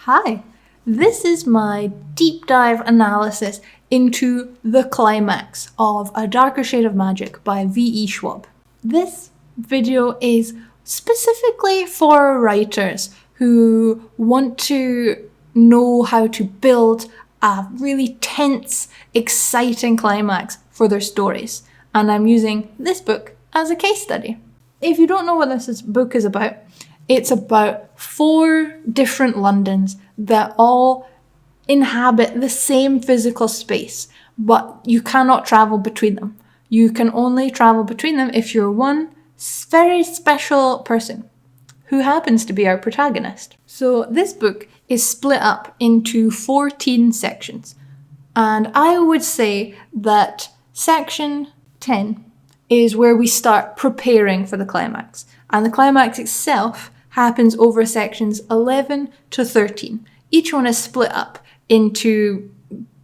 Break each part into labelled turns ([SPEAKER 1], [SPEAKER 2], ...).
[SPEAKER 1] Hi, this is my deep dive analysis into The Climax of A Darker Shade of Magic by V.E. Schwab. This video is specifically for writers who want to know how to build a really tense, exciting climax for their stories. And I'm using this book as a case study. If you don't know what this book is about, it's about 4 different Londons that all inhabit the same physical space, but you cannot travel between them. You can only travel between them if you're one very special person, who happens to be our protagonist. So this book is split up into 14 sections, and I would say that section 10 is where we start preparing for the climax, and the climax itself happens over sections 11 to 13. Each one is split up into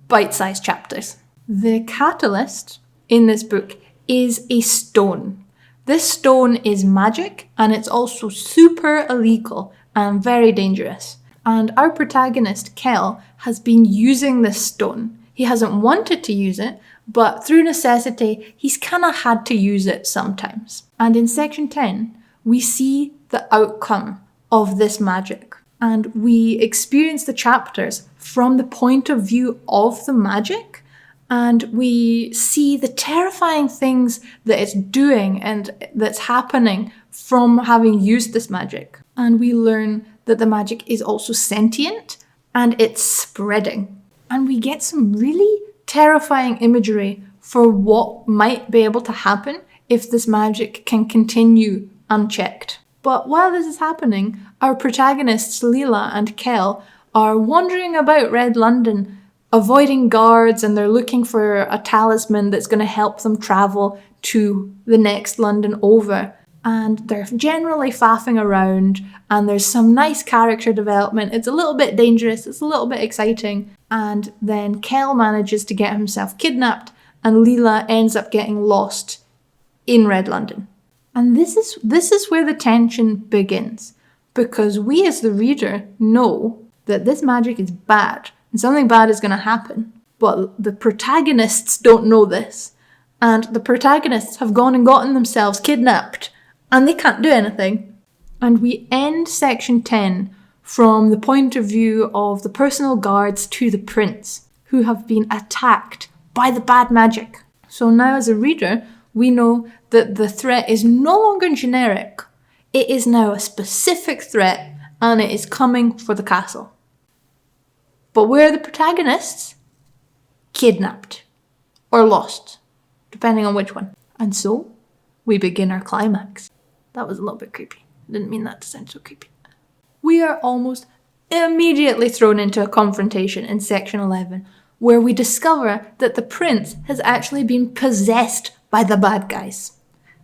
[SPEAKER 1] bite-sized chapters. The catalyst in this book is a stone. This stone is magic, and it's also super illegal and very dangerous. And our protagonist, Kel, has been using this stone. He hasn't wanted to use it, but through necessity, he's kind of had to use it sometimes. And in section 10, we see the outcome of this magic. And we experience the chapters from the point of view of the magic, and we see the terrifying things that it's doing and that's happening from having used this magic. And we learn that the magic is also sentient and it's spreading. And we get some really terrifying imagery for what might be able to happen if this magic can continue unchecked. But while this is happening, our protagonists Leela and Kel are wandering about Red London, avoiding guards, and they're looking for a talisman that's going to help them travel to the next London over. And they're generally faffing around, and there's some nice character development. It's a little bit dangerous, it's a little bit exciting. And then Kel manages to get himself kidnapped, and Leela ends up getting lost in Red London. And this is where the tension begins, because we as the reader know that this magic is bad and something bad is going to happen. But the protagonists don't know this, and the protagonists have gone and gotten themselves kidnapped, and they can't do anything. And we end section 10 from the point of view of the personal guards to the prince, who have been attacked by the bad magic. So now as a reader, we know that the threat is no longer generic. It is now a specific threat, and it is coming for the castle. But where are the protagonists? Kidnapped. Or lost, depending on which one. And so, we begin our climax. That was a little bit creepy. I didn't mean that to sound so creepy. We are almost immediately thrown into a confrontation in section 11, where we discover that the prince has actually been possessed by the bad guys.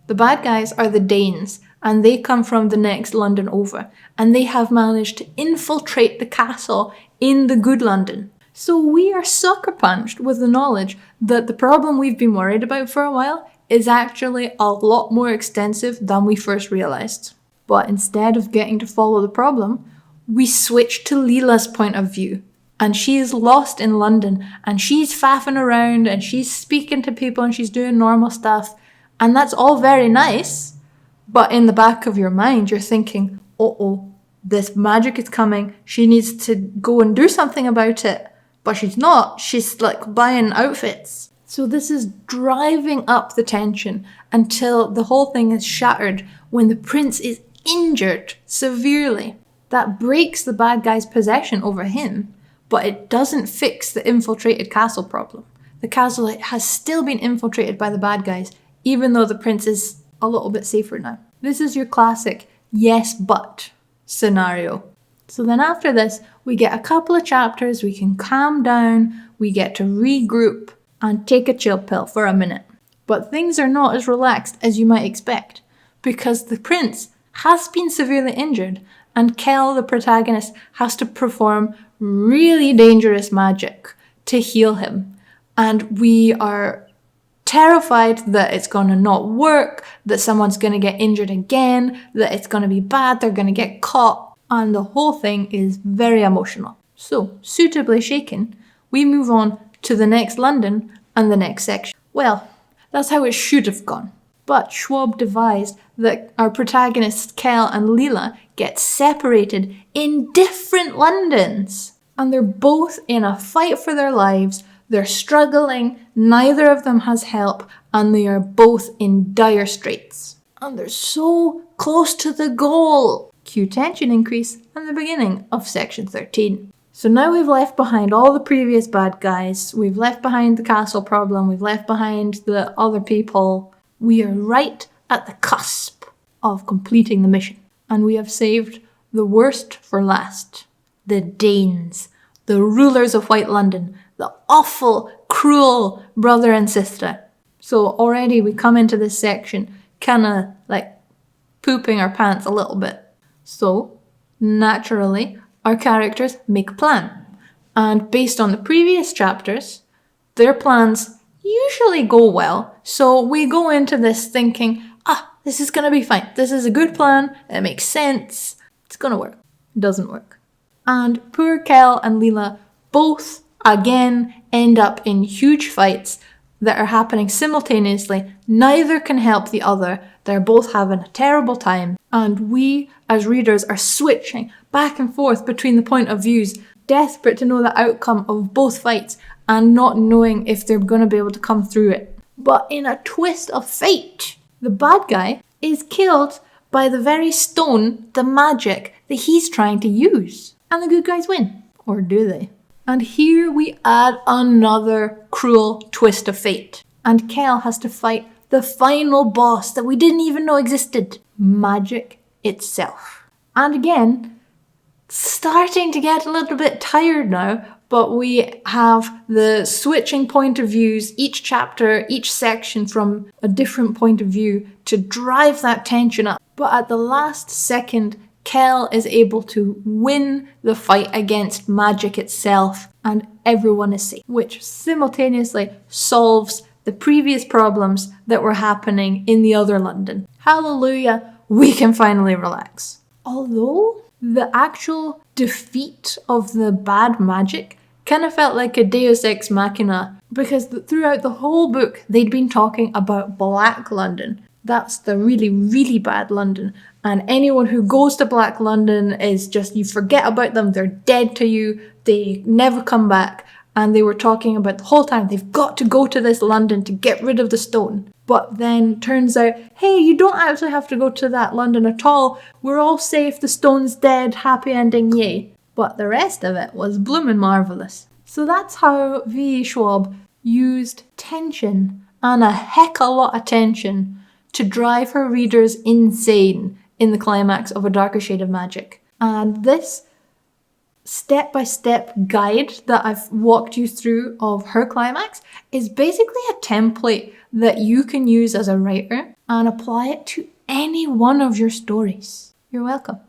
[SPEAKER 1] The bad guys are the Danes, and they come from the next London over, and they have managed to infiltrate the castle in the good London. So we are sucker punched with the knowledge that the problem we've been worried about for a while is actually a lot more extensive than we first realised. But instead of getting to follow the problem, we switch to Leela's point of view. And she is lost in London, and she's faffing around, and she's speaking to people, and she's doing normal stuff. And that's all very nice. But in the back of your mind, you're thinking, uh-oh, this magic is coming. She needs to go and do something about it. But she's not. She's like buying outfits. So this is driving up the tension until the whole thing is shattered when the prince is injured severely. That breaks the bad guy's possession over him. But it doesn't fix the infiltrated castle problem. The castle has still been infiltrated by the bad guys, even though the prince is a little bit safer now. This is your classic yes but scenario. So then after this, we get a couple of chapters, we can calm down, we get to regroup and take a chill pill for a minute. But things are not as relaxed as you might expect, because the prince has been severely injured, and Kel, the protagonist, has to perform really dangerous magic to heal him. And we are terrified that it's going to not work, that someone's going to get injured again, that it's going to be bad, they're going to get caught. and the whole thing is very emotional. So, suitably shaken, we move on to the next London and the next section. Well, that's how it should have gone. But Schwab devised that our protagonists Kel and Leela get separated in different Londons. And they're both in a fight for their lives. They're struggling, neither of them has help, and they are both in dire straits. And they're so close to the goal. Cue tension increase and the beginning of section 13. So now we've left behind all the previous bad guys. We've left behind the castle problem. We've left behind the other people. We are right at the cusp of completing the mission. And we have saved the worst for last. The Danes, the rulers of White London, the awful, cruel brother and sister. So already we come into this section kind of like pooping our pants a little bit. So naturally, our characters make a plan. And based on the previous chapters, their plans usually go well. So we go into this thinking, this is going to be fine. This is a good plan. It makes sense. It's going to work. It doesn't work. And poor Kel and Leela both again end up in huge fights that are happening simultaneously. Neither can help the other. They're both having a terrible time. And we, as readers, are switching back and forth between the point of views, desperate to know the outcome of both fights and not knowing if they're going to be able to come through it. But in a twist of fate, the bad guy is killed by the very stone, the magic that he's trying to use. And the good guys win. Or do they? And here we add another cruel twist of fate. And Kel has to fight the final boss that we didn't even know existed. Magic itself. And again, starting to get a little bit tired now, but we have the switching point of views, each chapter, each section from a different point of view to drive that tension up. But at the last second, Kel is able to win the fight against magic itself and everyone is safe, which simultaneously solves the previous problems that were happening in the other London. Hallelujah, we can finally relax. Although the actual defeat of the bad magic kind of felt like a Deus Ex Machina, because throughout the whole book they'd been talking about Black London. That's the really, really bad London. And anyone who goes to Black London is just, you forget about them, they're dead to you, they never come back. And they were talking about the whole time, they've got to go to this London to get rid of the stone. But then turns out, hey, you don't actually have to go to that London at all. We're all safe, the stone's dead, happy ending, yay. But the rest of it was bloomin' marvellous. So that's how V.E. Schwab used tension, and a heck of a lot of tension, to drive her readers insane in the climax of A Darker Shade of Magic. And this step-by-step guide that I've walked you through of her climax is basically a template that you can use as a writer and apply it to any one of your stories. You're welcome.